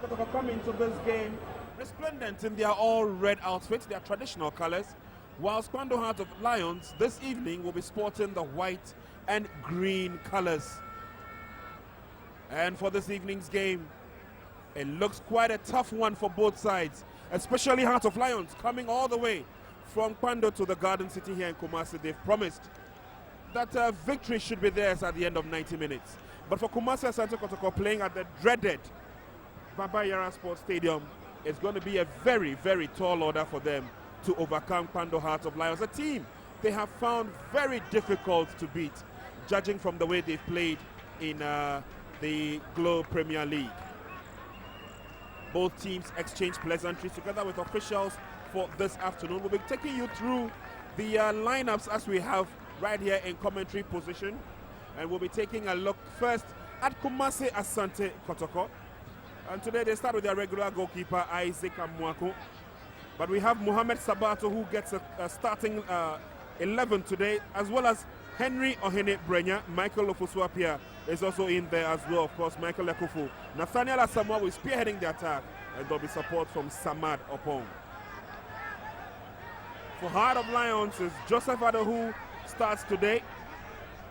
Kotoko come into this game resplendent in their all-red outfits, their traditional colors, whilst Kwando Heart of Lions this evening will be sporting the white and green colors. And for this evening's game, it looks quite a tough one for both sides, especially Heart of Lions coming all the way from Kwando to the Garden City here in Kumasi. They've promised that victory should be theirs at the end of 90 minutes. But for Kumasi Asante Kotoko playing at the dreaded Baba Yara Sports Stadium, it's going to be a very, very tall order for them to overcome Kwando Heart of Lions, a team they have found very difficult to beat, judging from the way they've played in the Globe Premier League. Both teams exchange pleasantries together with officials for this afternoon. We'll be taking you through the lineups as we have right here in commentary position. And we'll be taking a look first at Kumasi Asante Kotoko. And today they start with their regular goalkeeper, Isaac Amwako. But we have Mohamed Sabato, who gets a starting 11 today, as well as Henry Ohene Brenya. Michael Ofosuapia is also in there as well, of course, Michael Ekufu. Nathaniel Asamoah is spearheading the attack, and there'll be support from Samad Opong. For Heart of Lions is Joseph Ado, who starts today.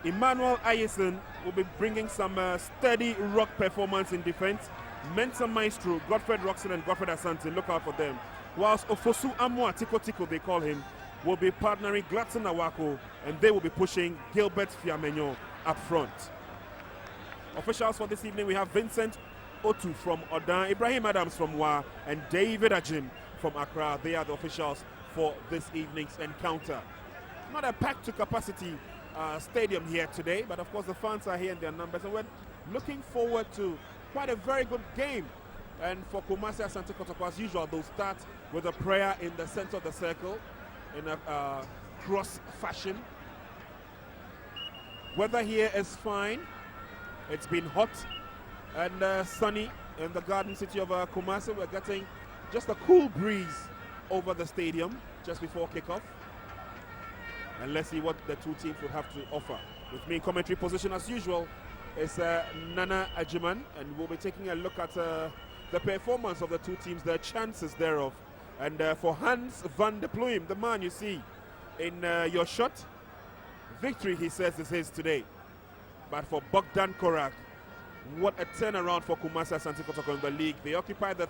Emmanuel Ayesen will be bringing some steady rock performance in defense. Mensa Maestro, Godfred Roxon and Godfred Asante, look out for them. Whilst Ofosu Amwa, Tiko they call him, will be partnering Gladson Awako, and they will be pushing Gilbert Fiamenyo up front. Officials for this evening, we have Vincent Otu from Odan, Ibrahim Adams from Wa, and David Ajim from Accra. They are the officials for this evening's encounter. Not a packed to capacity stadium here today, but of course the fans are here in their numbers, and we're looking forward to quite a very good game. And for Kumasi Asante Kotoko, as usual, they'll start with a prayer in the center of the circle in a cross fashion. Weather here is fine. It's been hot and sunny in the Garden City of Kumasi. We're getting just a cool breeze over the stadium just before kickoff. And let's see what the two teams would have to offer. With me in commentary position as usual is Nana Ajiman, and we'll be taking a look at the performance of the two teams, their chances thereof. And for Hans van der Pluim, the man you see in your shot, victory, he says, is his today. But for Bogdan Korak, what a turnaround for Kumasi Asante Kotoko in the league. They occupy the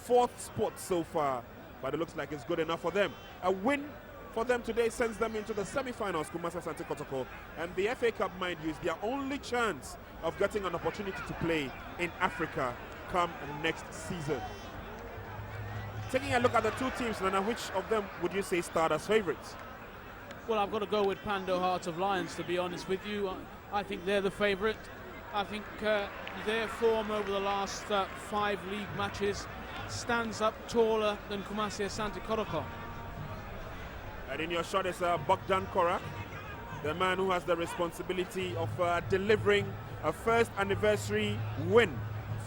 4th spot so far, but it looks like it's good enough for them. A win for them today sends them into the semi-finals, Kumasi Asante Kotoko. And the FA Cup, mind you, is their only chance of getting an opportunity to play in Africa come next season. Taking a look at the two teams, Nana, which of them would you say start as favourites? Well, I've got to go with Kwando Heart of Lions, to be honest with you. I think they're the favourite. I think their form over the last 5 league matches stands up taller than Kumasi Asante Kotoko. And in your shot is Bogdan Korak, the man who has the responsibility of delivering a first anniversary win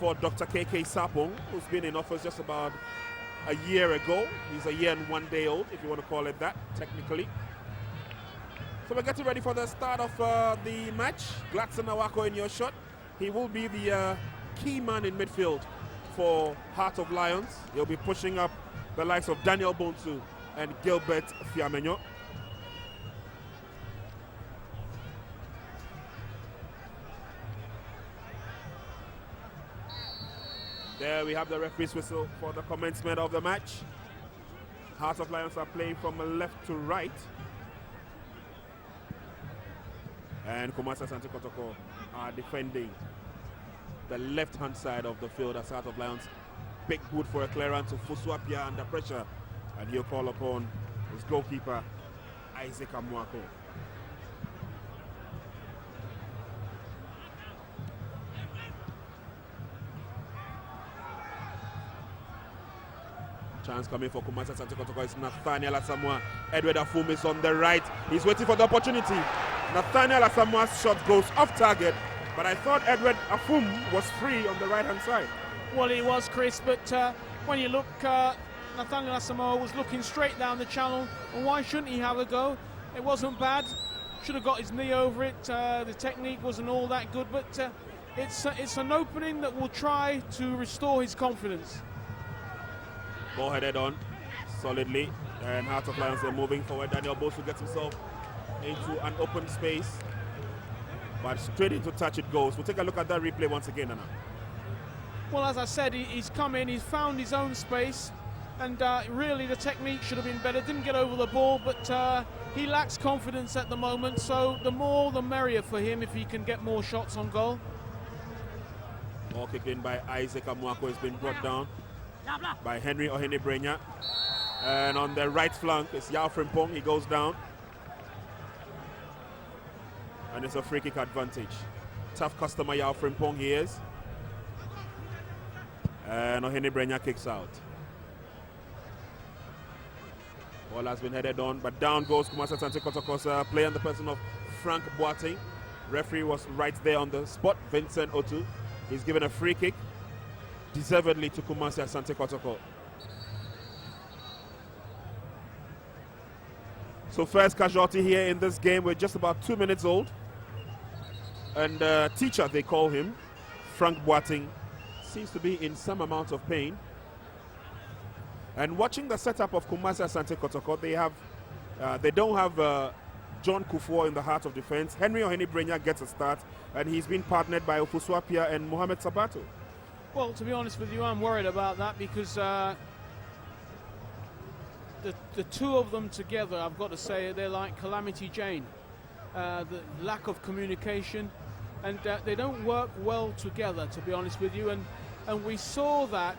for Dr. KK Sapong, who's been in office just about a year ago. He's a year and 1 day old, if you want to call it that, technically. So we're getting ready for the start of the match. Gladson Awako in your shot. He will be the key man in midfield for Heart of Lions. He'll be pushing up the likes of Daniel Bonsu and Gilbert Fiamenyo. There we have the referee's whistle for the commencement of the match. Heart of Lions are playing from left to right. And Kumasi Asante Kotoko are defending the left-hand side of the field as Heart of Lions. Big boot for a clearance to Fosuapia under pressure. And he'll call upon his goalkeeper, Isaac Amwako. Chance coming for Kumasi Asante Kotoko is Nathaniel Asamoah. Edward Afum is on the right. He's waiting for the opportunity. Nathaniel Asamoah's shot goes off target, but I thought Edward Afum was free on the right-hand side. Well, he was, Chris, but when you look, Nathaniel Asamoah was looking straight down the channel, and why shouldn't he have a go? It wasn't bad. Should have got his knee over it. The technique wasn't all that good, but it's an opening that will try to restore his confidence. Ball headed on solidly, and Heart of Lions are moving forward. Daniel Bosu gets himself into an open space, but straight into touch it goes. We'll take a look at that replay once again, Anna. Well, as I said, he's come in, he's found his own space, and really the technique should have been better. Didn't get over the ball, but he lacks confidence at the moment, so the more the merrier for him if he can get more shots on goal. Ball kicked in by Isaac Amuako has been brought down by Henry Brenya. And on the right flank, it's Yao Frimpong. He goes down. And it's a free kick advantage. Tough customer, Yao Frimpong, he is. And Henry Brenya kicks out. Ball has been headed on, but down goes Kumasi Asante Kotoko's play on the person of Frank Boateng. Referee was right there on the spot, Vincent Otu. He's given a free kick, deservedly, to Kumasi Asante Kotoko. So first casualty here in this game. We're just about 2 minutes old. And teacher, they call him, Frank Boateng, seems to be in some amount of pain. And watching the setup of Kumasi Asante Kotoko, they don't have John Kufuor in the heart of defense. Henry Brenya gets a start, and he's been partnered by Ofosu Appiah and Mohamed Sabato. Well, to be honest with you, I'm worried about that because the two of them together, I've got to say, they're like Calamity Jane. The lack of communication, and they don't work well together, to be honest with you. And we saw that.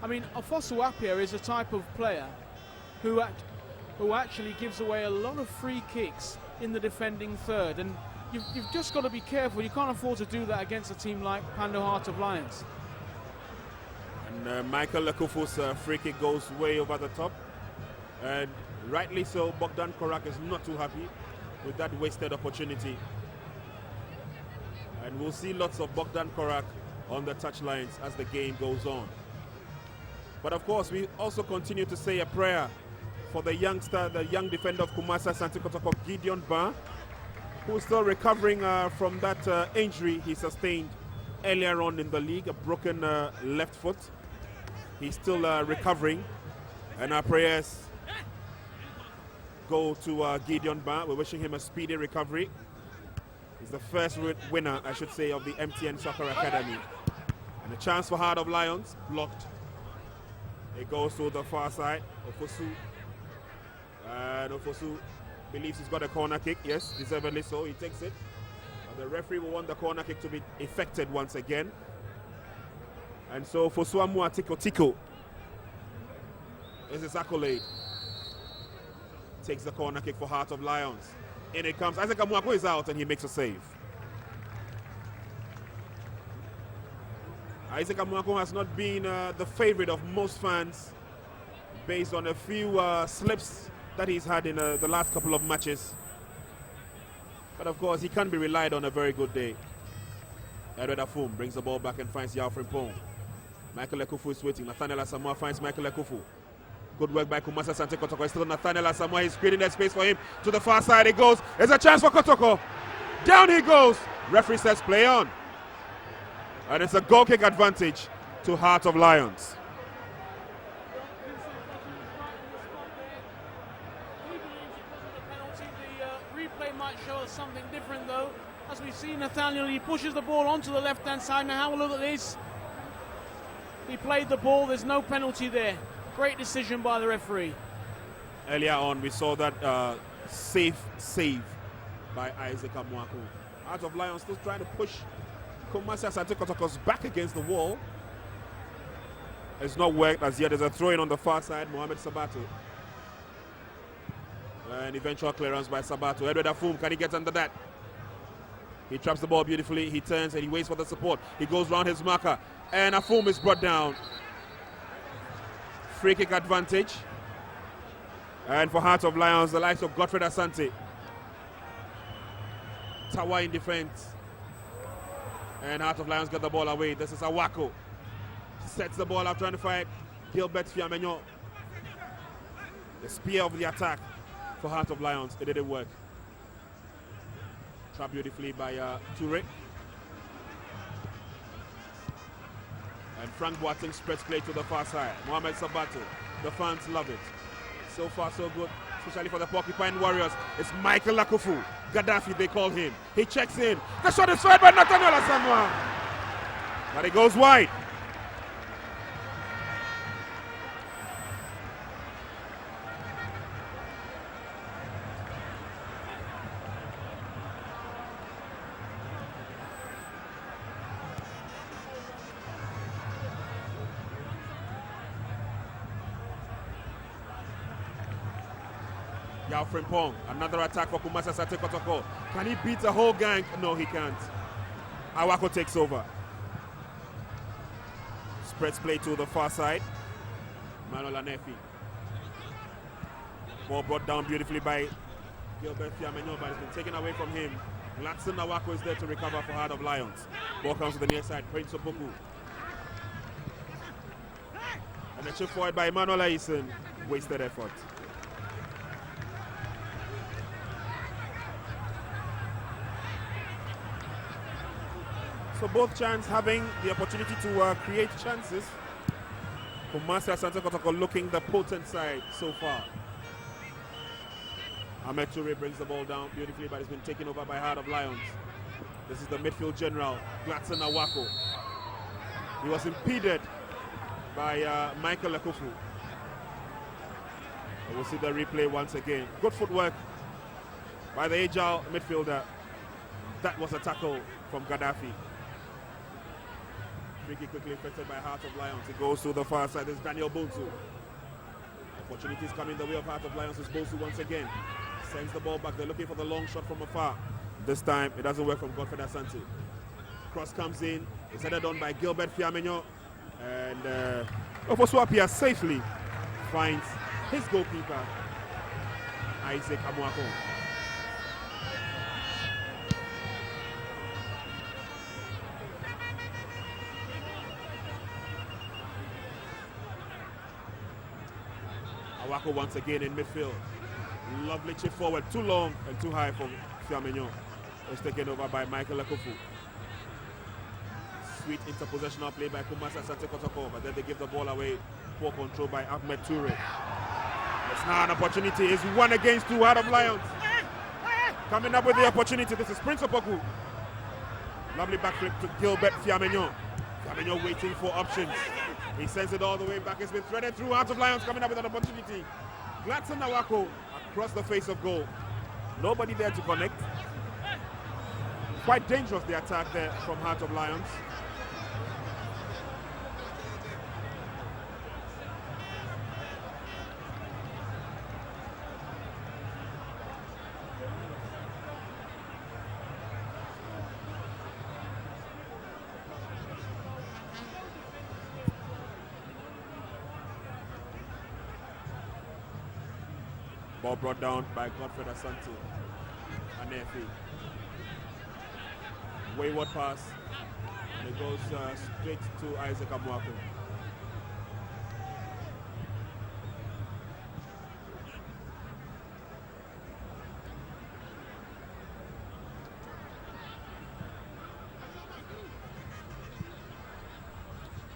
I mean, Ofosu Appiah is a type of player who actually gives away a lot of free kicks in the defending third, and you've just got to be careful. You can't afford to do that against a team like Pando Heart of Lions. And Michael Lekufu's free kick goes way over the top, and rightly so. Bogdan Korak is not too happy with that wasted opportunity, and we'll see lots of Bogdan Korak on the touchlines as the game goes on. But of course, we also continue to say a prayer for the youngster, the young defender of Kumasi Asante Kotoko, Gideon Ba, who is still recovering from that injury he sustained earlier on in the league, a broken left foot. He's still recovering, and our prayers go to Gideon Ba. We're wishing him a speedy recovery. He's the first winner, I should say, of the MTN Soccer Academy. And a chance for Heart of Lions, blocked. It goes to the far side. Ofosu. And Ofosu believes he's got a corner kick. Yes, deservedly so. He takes it. But the referee will want the corner kick to be effected once again. And so Ofosu Amua Tiko is his accolade. Takes the corner kick for Heart of Lions. In it comes. Isaac Amuako is out and he makes a save. Isaac Amuako has not been the favorite of most fans based on a few slips that he's had in the last couple of matches. But of course, he can be relied on a very good day. Edward Afum brings the ball back and finds Yao Frimpong. Michael Ekufu is waiting. Nathaniel Asamoah finds Michael Ekufu. Good work by Kumasi Asante Kotoko. Still Nathaniel Asamoah. He's creating that space for him. To the far side it goes. There's a chance for Kotoko. Down he goes. Referee says play on. And it's a goal kick advantage to Heart of Lions. The replay might show us something different though. As we see Nathaniel, he pushes the ball onto the left-hand side. Now have a look at this. He played the ball, there's no penalty there. Great decision by the referee. Earlier on, we saw that safe save by Isaac Amuako. Heart of Lions still trying to push Kumasi Asante Kotoko's back against the wall. It's not worked as yet. There's a throw in on the far side, Mohamed Sabato. And eventual clearance by Sabato. Edward Afum, can he get under that? He traps the ball beautifully. He turns and he waits for the support. He goes round his marker. And Afum is brought down. Free kick advantage. And for Heart of Lions, the likes of Godfred Asante. Tawa in defense. And Heart of Lions get the ball away. This is Awako. Sets the ball up, trying to fight Gilbert Fiamenyo. The spear of the attack for Heart of Lions. It didn't work. Trapped beautifully by Toure. And Frank Boateng spreads play to the far side. Mohamed Sabato. The fans love it. So far, so good, especially for the Porcupine Warriors. It's Michael Lakufu. Gaddafi, they call him. He checks in. The shot is fired by Nathaniel Asamoah. But it goes wide. Yao Frimpong, another attack for Kumasi Asante Kotoko. Can he beat the whole gang? No, he can't. Awako takes over. Spreads play to the far side. Manuel Anefi. Ball brought down beautifully by Gilbert Fiamenyo, but it's been taken away from him. Latson Awako is there to recover for Heart of Lions. Ball comes to the near side. Prince Opoku. And a chip forward by Emmanuel Aisen. Wasted effort. So both Chants having the opportunity to create chances. Kumasi Asante Kotoko looking the potent side so far. Ahmed Toure brings the ball down beautifully, but it's been taken over by Heart of Lions. This is the midfield general, Gladson Awako. He was impeded by Michael Lakufu. We'll see the replay once again. Good footwork by the agile midfielder. That was a tackle from Gaddafi. Free quickly affected by Heart of Lions. It goes to the far side. There's Daniel Bonsu. Opportunities coming the way of Heart of Lions. Is Bonsu once again. Sends the ball back. They're looking for the long shot from afar. This time it doesn't work from Godfrey Asante. Cross comes in. It's headed on by Gilbert Fiamenyo. And Ofoswapia safely finds his goalkeeper, Isaac Amuako. Awako once again in midfield. Lovely chip forward, too long and too high for Fiamenyo. It's taken over by Michael Lakufu. Sweet interpositional play by Kumasi Asante Kotoko, but then they give the ball away. Poor control by Ahmed Toure. It's now an opportunity. It's 1 against 2. Heart of Lions coming up with the opportunity. This is Prince Opoku. Lovely backflip to Gilbert Fiamenyo. Fiamenyo waiting for options. He sends it all the way back. It's been threaded through. Heart of Lions coming up with an opportunity. Gladson Awako across the face of goal. Nobody there to connect. Quite dangerous the attack there from Heart of Lions. Ball brought down by Godfrey Asante. Anefi. Wayward pass. And it goes straight to Isaac Amuako.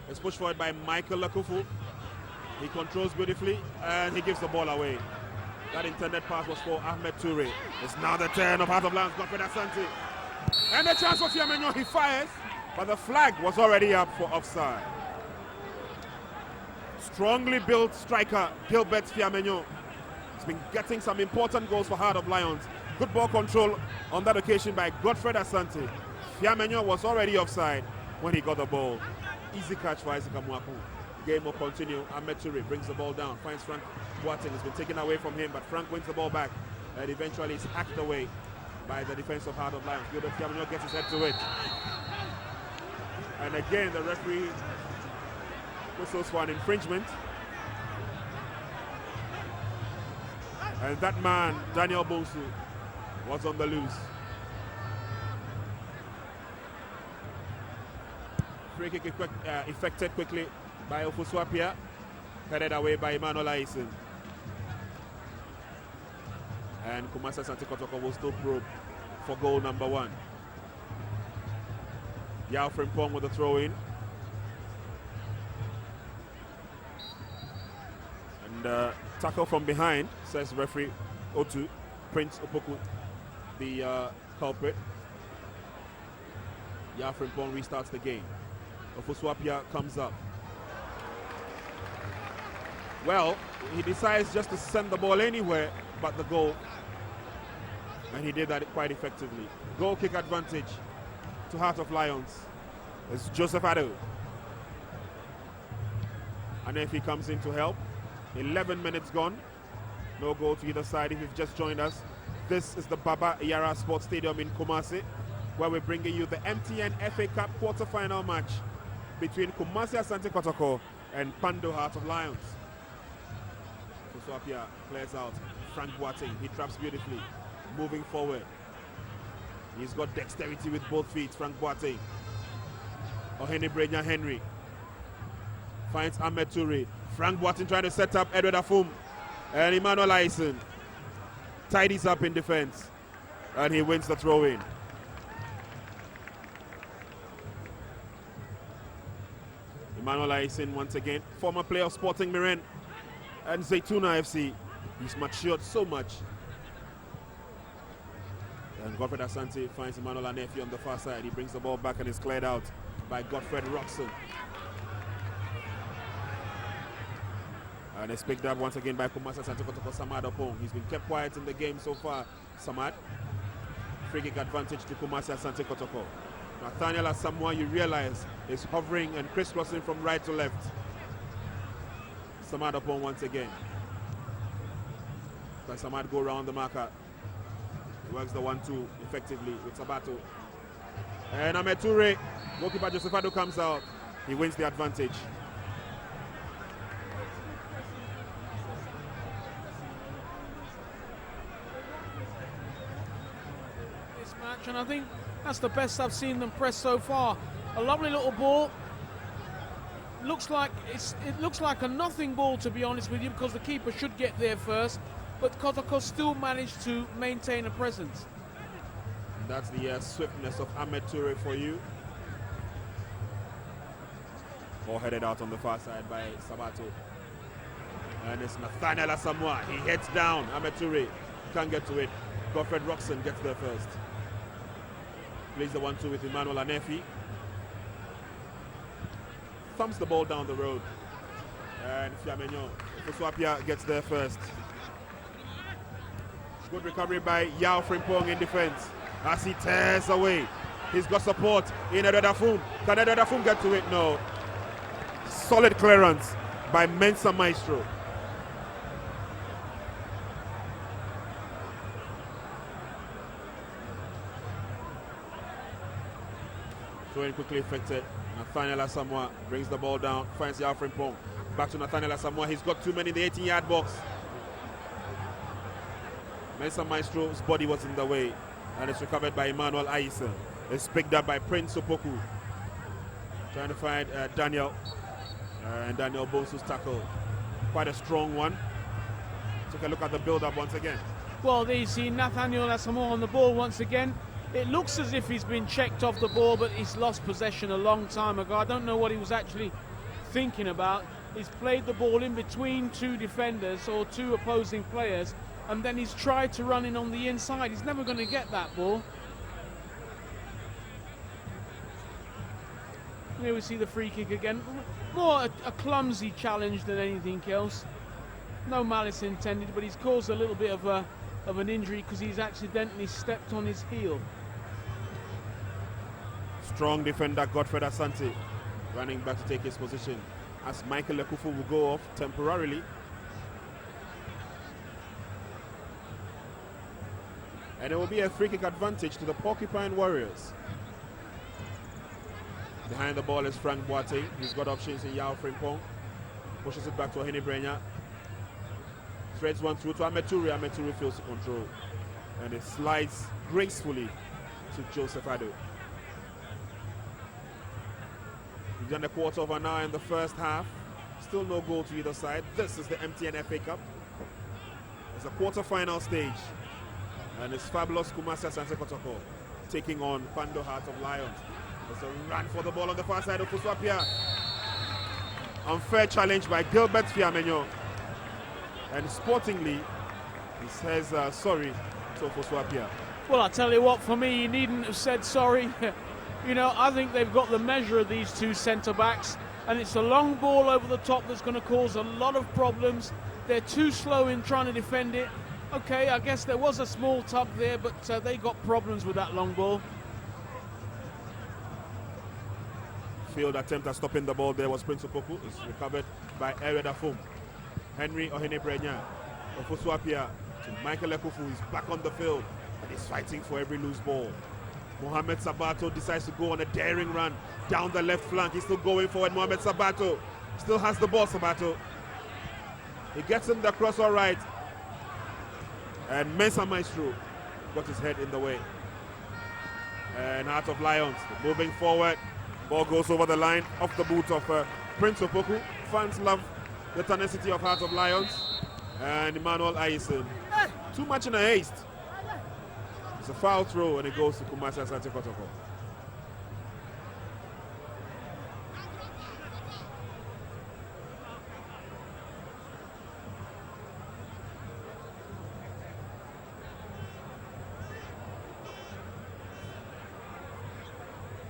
It's pushed forward by Michael Lakufu. He controls beautifully and he gives the ball away. That intended pass was for Ahmed Toure. It's now the turn of Heart of Lions, Godfrey Asante. And the chance for Fiamenyo, he fires, but the flag was already up for offside. Strongly built striker, Gilbert Fiamenyo. He's been getting some important goals for Heart of Lions. Good ball control on that occasion by Godfrey Asante. Fiamenyo was already offside when he got the ball. Easy catch for Isaac Amuako. Game will continue. Ahmed Toure brings the ball down, finds Frank Boateng. Has been taken away from him, but Frank wins the ball back, and eventually is hacked away by the defense of Heart of Lions. Gilbert Fiamenyo gets his head to it, and again the referee whistles for an infringement. And that man, Daniel Bonsu, was on the loose. Free kick effected quickly by Ofoswapia, headed away by Emmanuel Aisen. And Kumasi Asante Kotoko will still probe for goal number 1. Yao Frimpong with the throw in. And tackle from behind, says referee Otu. Prince Opoku, the culprit. Yafrimpong restarts the game. Ofuswapia comes up. Well, he decides just to send the ball anywhere but the goal. And he did that quite effectively. Goal kick advantage to Heart of Lions. It's Joseph Ado. And if he comes in to help, 11 minutes gone. No goal to either side. If you've just joined us, this is the Baba Yara Sports Stadium in Kumasi, where we're bringing you the MTN FA Cup quarter-final match between Kumasi Asante Kotoko and Pando Heart of Lions. Fuswapia clears out. Frank Boateng, he traps beautifully. Moving forward. He's got dexterity with both feet, Frank Boateng. Ohenebreja Henry finds Ahmed Toure. Frank Boateng trying to set up Edward Afum. And Emmanuel Ayson tidies up in defense. And he wins the throw-in. Emmanuel Ayson once again, former player of Sporting Miren and Zaytuna FC. He's matured so much. And Godfred Asante finds Emmanuel Anefi on the far side. He brings the ball back and is cleared out by Godfred Roxon. And it's picked up once again by Kumasi Asante Kotoko Samad Opong. He's been kept quiet in the game so far, Samad. Free kick advantage to Kumasi Asante Kotoko. Nathaniel Asamoah, you realize, is hovering and crisscrossing from right to left. Samad Opong once again. Can Samad go around the marker? He works the 1-2 effectively with Sabato. And Ahmed Toure, goalkeeper Joseph Ado comes out. He wins the advantage. This match, and I think that's the best I've seen them press so far. A lovely little ball. It looks like a nothing ball, to be honest with you, because the keeper should get there first. But Kotoko still managed to maintain a presence. That's the swiftness of Ahmed Toure for you. Ball headed out on the far side by Sabato. And it's Nathaniel Asamoah. He heads down. Ahmed Toure can't get to it. Godfred Roxon gets there first. Plays the 1-2 with Emmanuel Anefi. Thumps the ball down the road. And Fiamenyo Fuswapia gets there first. Good recovery by Yao Frimpong in defense as he tears away. He's got support in Edward Afum. Can Edward Afum get to it? No. Solid clearance by Mensa Maestro. Throwing quickly effected. Nathaniel Asamoah brings the ball down, finds Yao Frimpong. Back to Nathaniel Asamoah. He's got too many in the 18-yard box. Mensa Maestro's body was in the way, and it's recovered by Emmanuel Ayson. It's picked up by Prince Opoku. Trying to find Daniel. And Daniel Bosu's tackle. Quite a strong one. Take a look at the build-up once again. Well, there you see Nathaniel Asamoah on the ball once again. It looks as if he's been checked off the ball, but he's lost possession a long time ago. I don't know what he was actually thinking about. He's played the ball in between two defenders or two opposing players, and then he's tried to run in on the inside. He's never going to get that ball. Here we see the free kick again. More a clumsy challenge than anything else. No malice intended, but he's caused a little bit of an injury because he's accidentally stepped on his heel. Strong defender Godfred Asante running back to take his position as Michael Lekufu will go off temporarily. And it will be a free kick advantage to the Porcupine Warriors. Behind the ball is Frank Boateng. He's got options in Yao Frimpong. Pushes it back to Ohenebreja. Threads one through to Ahmed Toure. Ahmed Toure feels the control. And it slides gracefully to Joseph Ado. We've done a quarter of an hour in the first half. Still no goal to either side. This is the MTN FA Cup. It's a quarter-final stage. And it's fabulous Kumasi Asante Kotoko taking on Pando Heart of Lions. There's a run for the ball on the far side of Fuswapia. Unfair challenge by Gilbert Fiamenyo. And sportingly, he says sorry to Foswapia. Well, I tell you what, for me, he needn't have said sorry. You know, I think they've got the measure of these two centre-backs, and it's a long ball over the top that's going to cause a lot of problems. They're too slow in trying to defend it. Okay, I guess there was a small tug there, but they got problems with that long ball. Field attempt at stopping the ball there was Prince Opoku. It's recovered by Ereda Fum. Henry Ohenebrenya. Ofoswapia to Michael Ekufu. He's back on the field, and he's fighting for every loose ball. Mohamed Sabato decides to go on a daring run down the left flank. He's still going forward. Mohamed Sabato still has the ball. Sabato. He gets him the cross all right. And Mensa Maestro got his head in the way. And Heart of Lions moving forward. Ball goes over the line, off the boot of Prince Opoku. Fans love the tenacity of Heart of Lions. And Emmanuel Aisen. Too much in a haste. It's a foul throw, and it goes to Kumasi Asante Kotoko.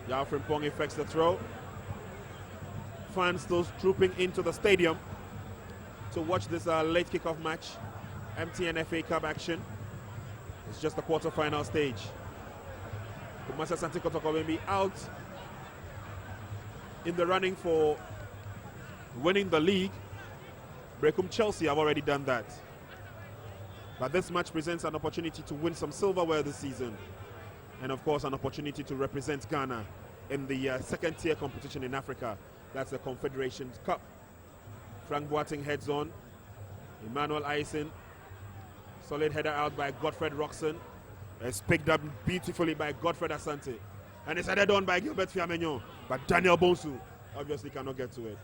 Yao Frimpong effects the throw. Fans still trooping into the stadium to watch this late kickoff match. MTN FA Cup action. It's just the quarter-final stage. Kumasi Asante Kotoko will be out in the running for winning the league. Brecum Chelsea have already done that. But this match presents an opportunity to win some silverware this season. And of course, an opportunity to represent Ghana in the second-tier competition in Africa. That's the Confederations Cup. Frank Boateng heads on. Emmanuel Aisen. Solid header out by Godfred Roxon. It's picked up beautifully by Godfred Asante. And it's headed on by Gilbert Fiamenyo. But Daniel Bonsu obviously cannot get to it.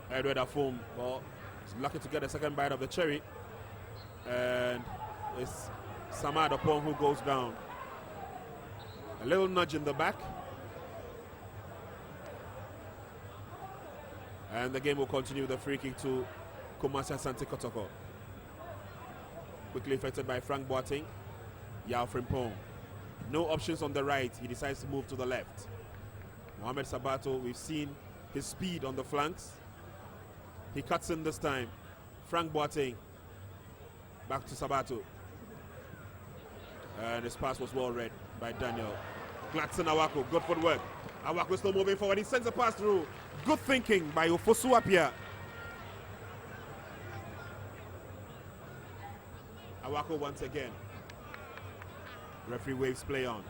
Edward Afum, well, he's lucky to get a second bite of the cherry. And it's Samad Opong who goes down. A little nudge in the back. And the game will continue with a free kick to Kumasi Asante Kotoko. Quickly affected by Frank Boateng. Yao Frimpong. No options on the right. He decides to move to the left. Mohamed Sabato, we've seen his speed on the flanks. He cuts in this time. Frank Boateng. Back to Sabato. And his pass was well read by Daniel. Gladson Awako, good footwork. Awako still moving forward. He sends a pass through. Good thinking by Ofosuapia. Awako once again. Referee waves play on.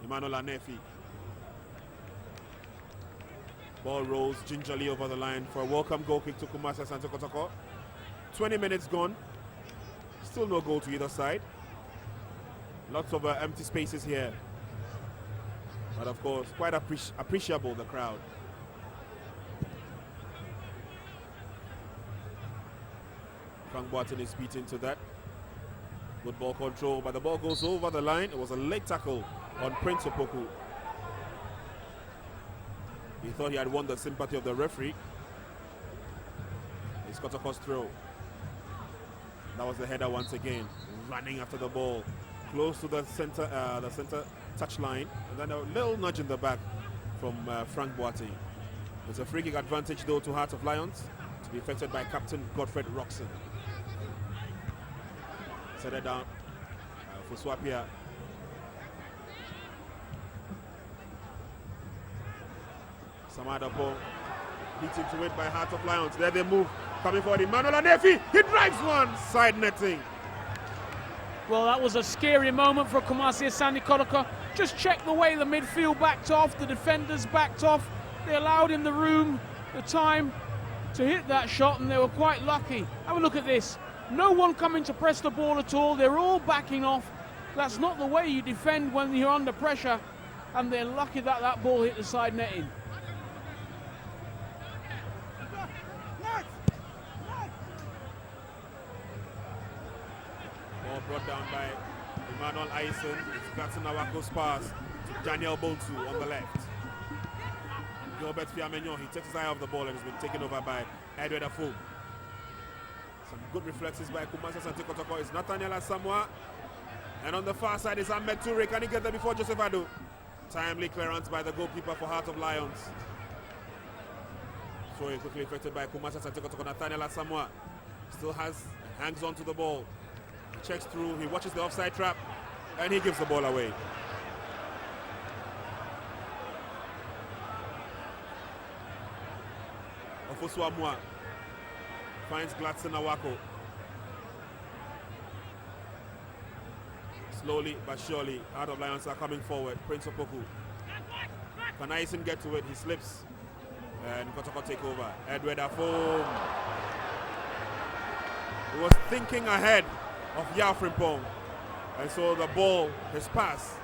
Emmanuel Anefi. Ball rolls gingerly over the line for a welcome goal kick to Kumasi Asante Kotoko. 20 minutes gone. Still no goal to either side. Lots of empty spaces here. But of course, quite appreciable, the crowd. Frank Boateng is beaten to that. Good ball control, but the ball goes over the line. It was a late tackle on Prince Opoku. He thought he had won the sympathy of the referee. It's Kotoko's throw. That was the header once again. Running after the ball. Close to the center touch line. And then a little nudge in the back from Frank Boateng. It's a free kick advantage though to Heart of Lions, to be effected by Captain Godfred Roxon. Set it down for Swapia. Samada Paul beaten to it by Heart of Lions. There they move. Coming forward, Emmanuel Anefi. He drives one. Side netting. Well, that was a scary moment for Kumasi Asante Kotoko. Just check the way the midfield backed off, the defenders backed off. They allowed him the room, the time to hit that shot, and they were quite lucky. Have a look at this. No one coming to press the ball at all. They're all backing off. That's not the way you defend when you're under pressure, and they're lucky that that ball hit the side netting. ball brought down by Emmanuel Aisen. It's Gladson Awako's pass to Daniel Bonsu on the left. Gilbert Fiamenyon, he takes his eye off the ball and has been taken over by Edward Afum. Some good reflexes by Kumasi Asante Kotoko. It's Nathaniel Asamoah. And on the far side is Ahmed Toure. Can he get there before Joseph Adu? Timely clearance by the goalkeeper for Heart of Lions. So quickly affected by Kumasi Asante Kotoko. Nathaniel Asamoah still hangs on to the ball. He checks through, he watches the offside trap, and he gives the ball away. Ofosu Amua finds Gladson Awako. Slowly but surely, Heart of Lions are coming forward. Prince Opoku. Can Aisen get to it? He slips. And Kotoko take over. Edward Afom. He was thinking ahead of Yao Frimpong. And so the ball, his pass,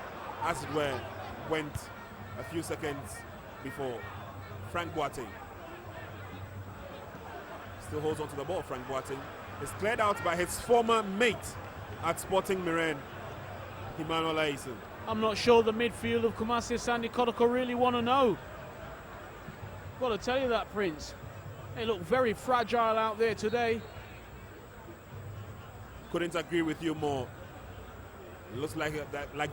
as it were, went a few seconds before. Frank Boateng still holds on to the ball. Frank Boateng is cleared out by his former mate at Sporting Miren, Emmanuel Aisen. I'm not sure the midfield of Kumasi Asante Kotoko really want to know. Got to tell you that, Prince. They look very fragile out there today. Couldn't agree with you more. It looks like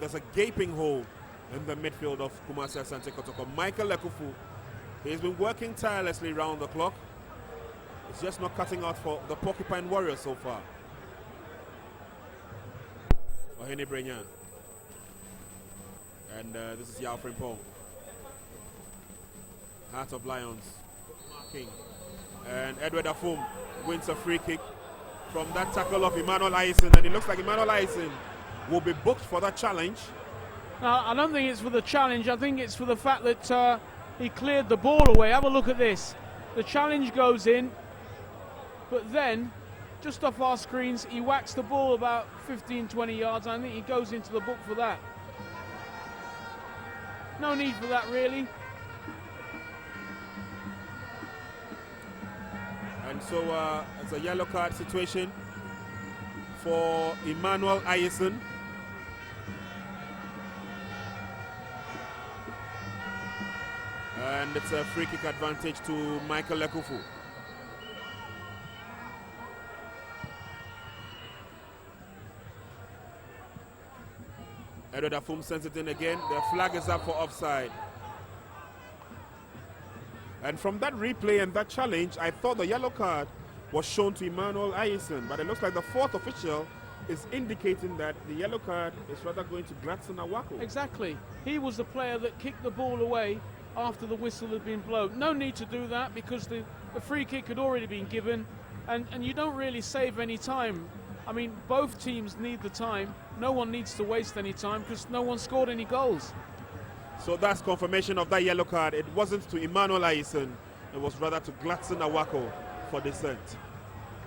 there's a gaping hole in the midfield of Kumasi Asante Kotoko. Michael Lekufu, he's been working tirelessly round the clock. It's just not cutting out for the Porcupine Warriors so far. Ohene Brenyan. And this is Yao Frimpong. Heart of Lions. King. And Edward Afum wins a free kick from that tackle of Emmanuel Aisen. And it looks like Emmanuel Aisen will be booked for that challenge. Now, I don't think it's for the challenge. I think it's for the fact that he cleared the ball away. Have a look at this. The challenge goes in, but then, just off our screens, he whacks the ball about 15, 20 yards. I think he goes into the book for that. No need for that, really. And so it's a yellow card situation for Emmanuel Aisen. And it's a free kick advantage to Michael Lekufu. Edward Afum sends it in again. The flag is up for offside. And from that replay and that challenge, I thought the yellow card was shown to Emmanuel Aisen, but it looks like the fourth official is indicating that the yellow card is rather going to Gladson Awako. Exactly. He was the player that kicked the ball away after the whistle had been blown. No need to do that because the free kick had already been given, and you don't really save any time. I mean, both teams need the time. No one needs to waste any time because no one scored any goals. So that's confirmation of that yellow card. It wasn't to Emmanuel Aisen, it was rather to Gladson Awako for dissent.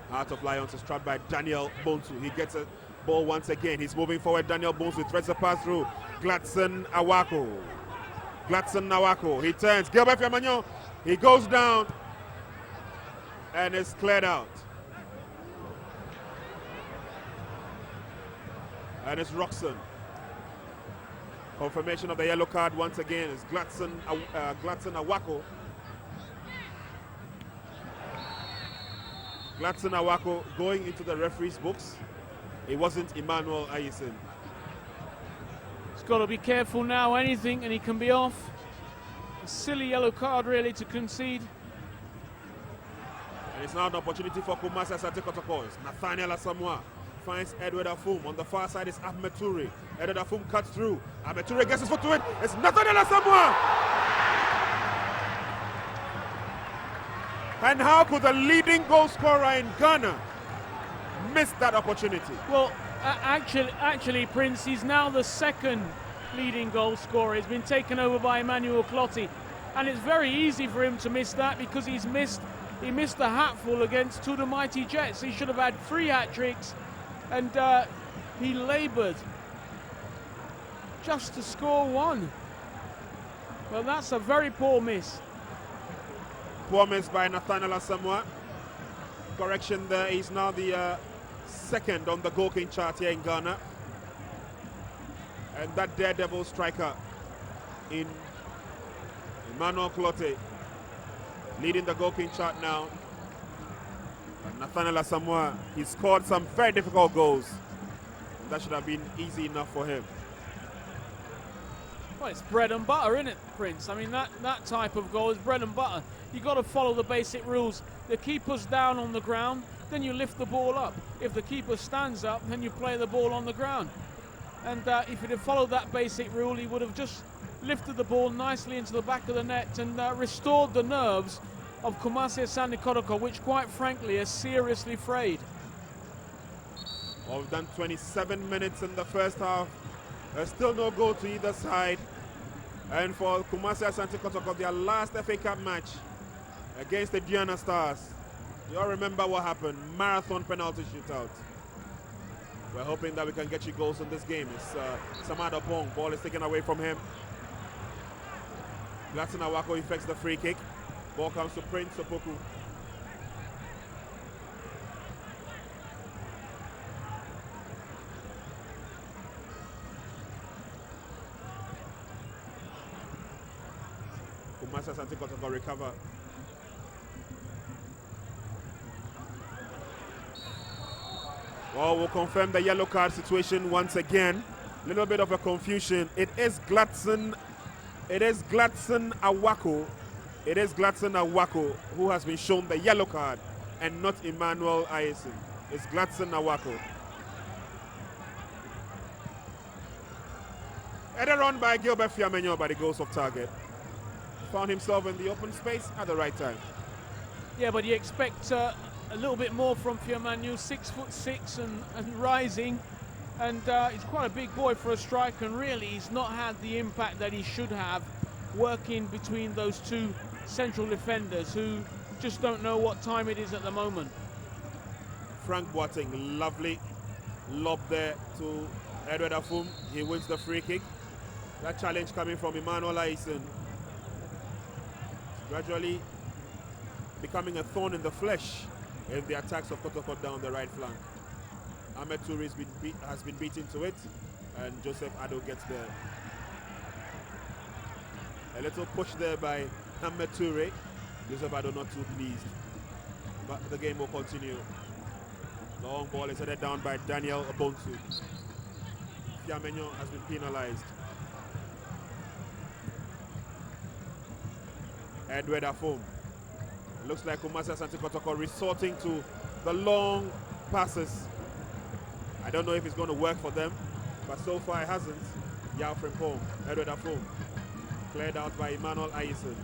Heart of Lions is trapped by Daniel Bonsu. He gets a ball once again. He's moving forward. Daniel Bonsu threads the pass through. Gladson Awako. Gladson Awako. He turns. Gilbert Fiamenyon. He goes down and is cleared out. And it's Roxon. Confirmation of the yellow card once again is Gladson Awako. Gladson Awako going into the referee's books. It wasn't Emmanuel Aisen. He's got to be careful now, anything, and he can be off. A silly yellow card, really, to concede. And it's now an opportunity for Kumasi Asante Kotoko. It's Nathaniel Asamoah finds Edward Afum. On the far side is Ahmed Toure. Edward Afum cuts through. Ahmed Toure gets his foot to it. It's Nathaniel Asamoah. And how could the leading goal scorer in Ghana miss that opportunity? Well, actually, Prince, he's now the second leading goal scorer. He's been taken over by Emmanuel Clottey. And it's very easy for him to miss that because he missed the hatful against Two the Mighty Jets. He should have had 3 hat-tricks. And he laboured just to score 1. Well, that's a very poor miss. Poor miss by Nathaniel Asamoah. Correction there, he's now the second on the goal king chart here in Ghana. And that daredevil striker in Emmanuel Clote leading the goal king chart now. And Nathaniel Asamoah, he scored some very difficult goals. That should have been easy enough for him. Well, it's bread and butter, isn't it, Prince? I mean, that type of goal is bread and butter. You've got to follow the basic rules. The keeper's down on the ground, then you lift the ball up. If the keeper stands up, then you play the ball on the ground. And if he'd have followed that basic rule, he would have just lifted the ball nicely into the back of the net and restored the nerves of Kumasi Asante Kotoko, which quite frankly is seriously frayed. Well, we've done 27 minutes in the first half. There's still no goal to either side. And for Kumasi Asante Kotoko, their last FA Cup match against the Diana Stars. You all remember what happened? Marathon penalty shootout. We're hoping that we can get you goals in this game. It's Samada Pong. Ball is taken away from him. Gladson Awako effects the free kick. Ball comes to Prince Opoku. Kumasi Asante Kotoko recover. Well, we'll confirm the yellow card situation once again. A little bit of a confusion. It is Gladson Awako. It is Gladson Awako who has been shown the yellow card and not Emmanuel Ayesen. It's Gladson Awako. Headed on by Gilbert Fiamenyo by the goals of target. Found himself in the open space at the right time. Yeah, but you expect a little bit more from Fiamenyo, 6'6" and rising. And he's quite a big boy for a striker, and really he's not had the impact that he should have working between those two central defenders who just don't know what time it is at the moment. Frank Boateng, lovely lob there to Edward Afum. He wins the free kick. That challenge coming from Emmanuel Ayesen. Gradually becoming a thorn in the flesh in the attacks of Kotoko down the right flank. Ahmed Toure has been beaten to it, and Joseph Addo gets there. A little push there by Ahmed Toure. Joseph Addo not too pleased, but the game will continue. Long ball is headed down by Daniel Obonsu. Fiamenyo has been penalized. Edward Afum. Looks like Kumasi Asante Kotoko resorting to the long passes. I don't know if it's going to work for them, but so far it hasn't. Yao Frimpong, Edward Afum, cleared out by Emmanuel Ayesen.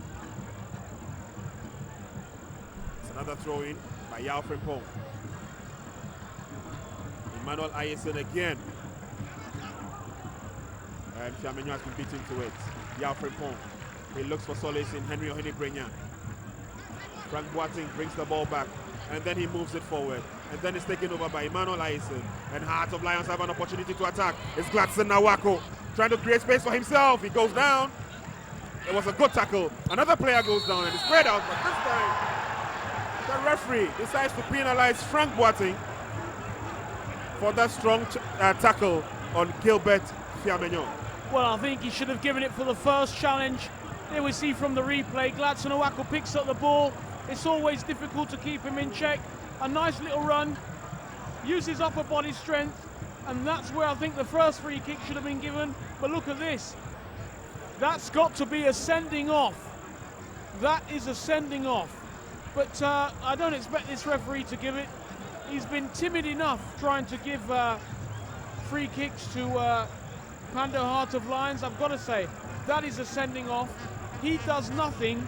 It's another throw-in by Yao Frimpong. Emmanuel Ayesen again. And Fiamenyo has been beaten to it. Yao Frimpong. He looks for solace in Henry Brenya. Frank Boateng brings the ball back, and then he moves it forward. And then it's taken over by Emmanuel Ayesen. And Heart of Lions have an opportunity to attack. It's Gladson Awako trying to create space for himself. He goes down. It was a good tackle. Another player goes down and is spread out, but this time the referee decides to penalize Frank Boateng for that strong tackle on Gilbert Fiamenyo. Well, I think he should have given it for the first challenge. There we see from the replay, Gladson Awako picks up the ball. It's always difficult to keep him in check. A nice little run, uses upper body strength, and that's where I think the first free kick should have been given. But look at this. That's got to be a sending off. That is a sending off. But I don't expect this referee to give it. He's been timid enough trying to give free kicks to Pando Heart of Lions. I've got to say, that is a sending off. He does nothing.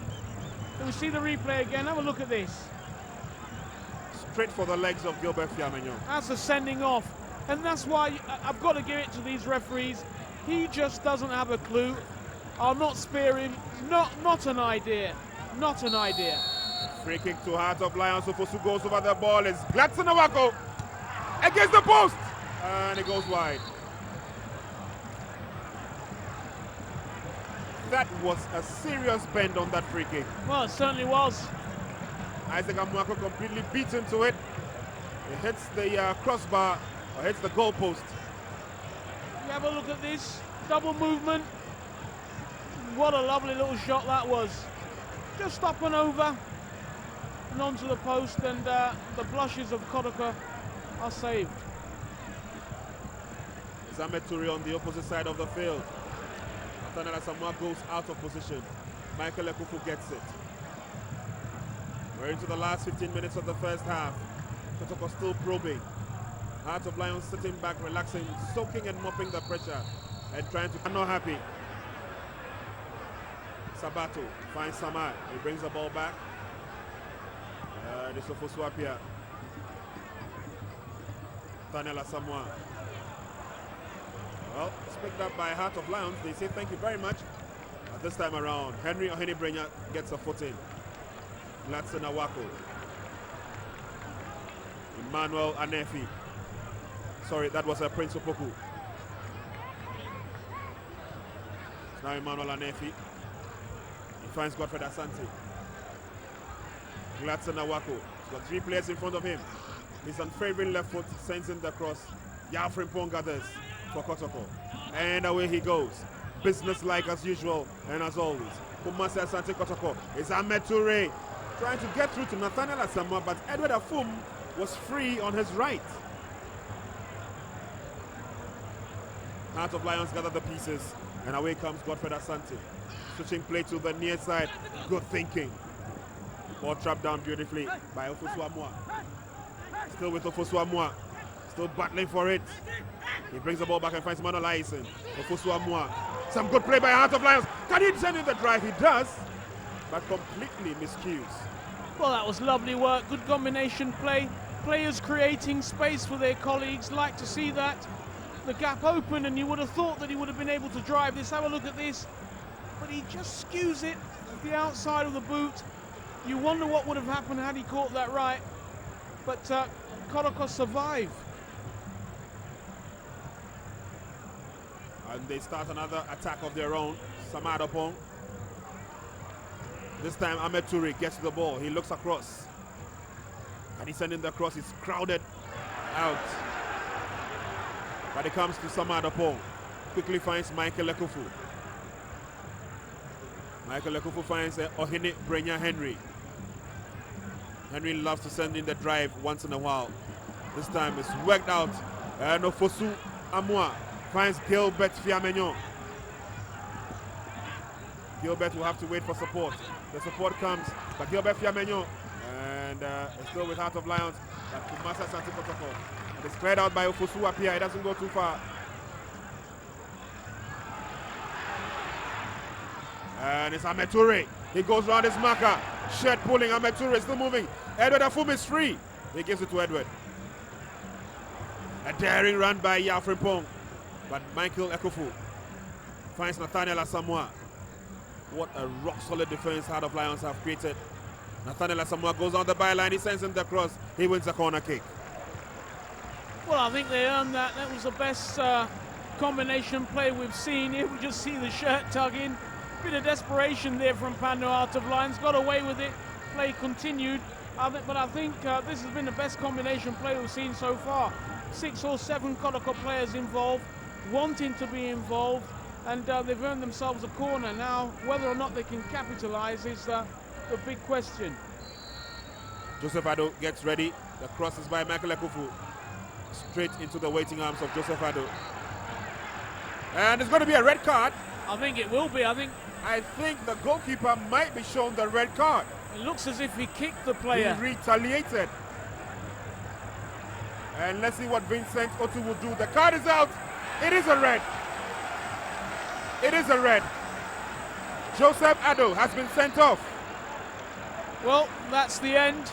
And we see the replay again. Have a look at this. Straight for the legs of Gilbert Fiamenyo. That's a sending off. And that's why I've got to give it to these referees. He just doesn't have a clue. I'll not spare him. Not an idea. Not an idea. Free kick to Heart of Lions. Ofosu goes over the ball. It's Gladson Awako against the post. And it goes wide. That was a serious bend on that free kick. Well, it certainly was. Isaac Amuako completely beaten to it. It hits the crossbar, or hits the goalpost. You have a look at this double movement. What a lovely little shot that was. Just up and over and onto the post, and the blushes of Kotoko are saved. Ahmed Toure on the opposite side of the field. Nathaniel Asamoah goes out of position. Michael Ekufu gets it. We're into the last 15 minutes of the first half. Kotoko still probing. Heart of Lions sitting back, relaxing, soaking and mopping the pressure and trying to... I'm not happy. Sabato finds Samad. He brings the ball back. This is Foswapia. Nathaniel Asamoah. Well, it's picked up by Heart of Lions. They say thank you very much. This time around, Henry Ohene-Brenya gets a foot in. Gladson Awako. Emmanuel Anefi. Sorry, that was a Prince Opoku. Now Emmanuel Anefi. He finds Godfred Asante. Gladson Awako. He's got 3 players in front of him. His unfavoring left foot sends him the cross. Yafrin Pong gathers for Kotoko. And away he goes. Business-like as usual and as always. Kumasi Asante Kotoko. It's Ahmed Toure trying to get through to Nathaniel Asamoah, but Edward Afum was free on his right. Heart of Lions gather the pieces, and away comes Godfred Asante. Switching play to the near side. Good thinking. Ball trapped down beautifully by Ofosu-Amoah. Still with Ofosu-Amoah. Still battling for it. He brings the ball back and finds Manuel Aisen. Ofosu-Amoah. Some good play by Heart of Lions. Can he send in the drive? He does, but completely miscues. Well, that was lovely work. Good combination play. Players creating space for their colleagues. Like to see that. The gap open, and you would have thought that he would have been able to drive this. Have a look at this. But he just skews it at the outside of the boot. You wonder what would have happened had he caught that right. But Kotoko survived. And they start another attack of their own. Samad Opong. This time Ahmed Toure gets to the ball. He looks across. And he's sending the cross. It's crowded out. But it comes to Samad Opong. Quickly finds Michael Ekufu. Michael Ekufu finds Ohene-Brenya Henry. Henry loves to send in the drive once in a while. This time it's worked out. And Ofosu-Amoah finds Gilbert Fiamenyon. Gilbert will have to wait for support. The support comes, but Gilbert Fiamenyon, and it's still with Heart of Lions. But Kumasi Asante Kotoko. It's cleared out by Ofosu-Apia. It doesn't go too far. And it's Ahmed Toure. He goes round his marker. Shed pulling. Ahmed Toure is still moving. Edward Afum is free. He gives it to Edward. A daring run by Yafrin Pong. But Michael Ekufu finds Nathaniel Asamoah. What a rock-solid defense Heart of Lions have created. Nathaniel Asamoah goes on the byline. He sends him the cross. He wins the corner kick. Well, I think they earned that. That was the best combination play we've seen. Here we just see the shirt tugging. Bit of desperation there from Pando Heart of Lions. Got away with it. Play continued. But I think this has been the best combination play we've seen so far. 6 or 7 Kotoko players involved, wanting to be involved, and they've earned themselves a corner. Now, whether or not they can capitalise is the big question. Joseph Ado gets ready. The cross is by Michael Ekufu. Straight into the waiting arms of Joseph Ado. And it's going to be a red card. I think it will be. I think the goalkeeper might be shown the red card. It looks as if he kicked the player. He retaliated. And let's see what Vincent Otu will do. The card is out. It is a red. It is a red. Joseph Ado has been sent off. Well, that's the end.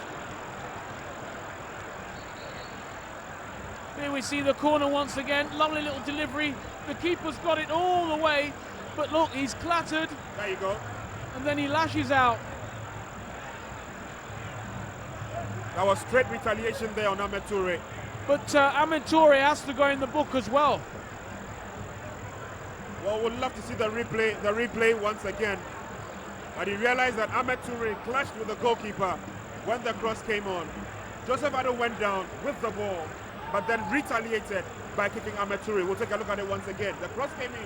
Here we see the corner once again. Lovely little delivery. The keeper's got it all the way. But look, he's clattered. There you go. And then he lashes out. That was straight retaliation there on Ahmed Toure. But Ahmed Toure has to go in the book as well. Well, we'd love to see the replay once again. But he realized that Ahmed Toure clashed with the goalkeeper when the cross came on. Joseph Ado went down with the ball, but then retaliated by kicking Ahmed Toure. We'll take a look at it once again. The cross came in